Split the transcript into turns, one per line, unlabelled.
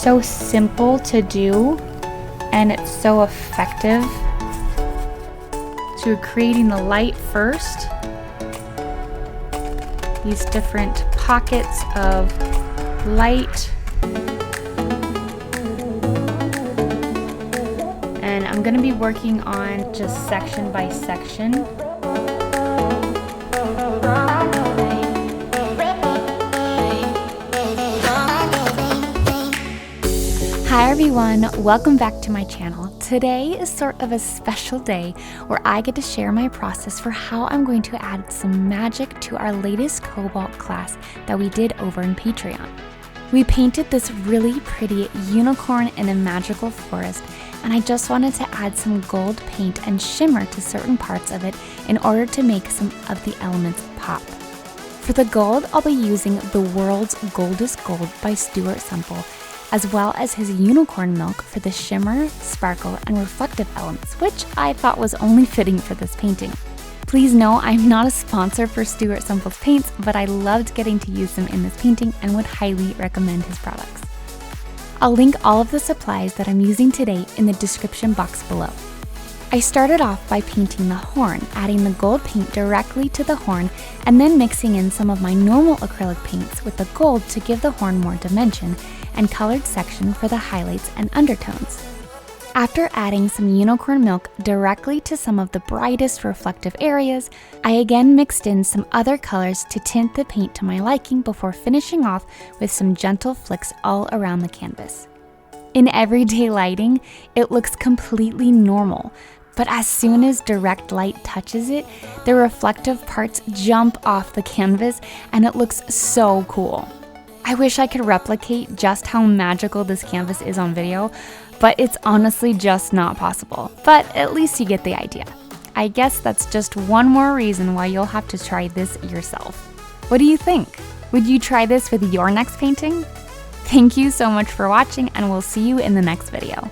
so simple to do and it's so effective. So we're creating the light first. These different pockets of light. And I'm going to be working on just section by section. Hi everyone, welcome back to my channel. Today is sort of a special day where I get to share my process for how I'm going to add some magic to our latest Cobalt class that we did over in Patreon. We painted this really pretty unicorn in a magical forest, and I just wanted to add some gold paint and shimmer to certain parts of it in order to make some of the elements pop. For the gold, I'll be using The World's Goldest Gold by Stuart Semple, as well as his unicorn milk for the shimmer, sparkle, and reflective elements, which I thought was only fitting for this painting. Please know I'm not a sponsor for Stuart Semple's paints, but I loved getting to use them in this painting and would highly recommend his products. I'll link all of the supplies that I'm using today in the description box below. I started off by painting the horn, adding the gold paint directly to the horn, and then mixing in some of my normal acrylic paints with the gold to give the horn more dimension, and colored section for the highlights and undertones. After adding some unicorn milk directly to some of the brightest reflective areas, I again mixed in some other colors to tint the paint to my liking before finishing off with some gentle flicks all around the canvas. In everyday lighting, it looks completely normal, but as soon as direct light touches it, the reflective parts jump off the canvas and it looks so cool. I wish I could replicate just how magical this canvas is on video, but it's honestly just not possible. But at least you get the idea. I guess that's just one more reason why you'll have to try this yourself. What do you think? Would you try this with your next painting? Thank you so much for watching, and we'll see you in the next video.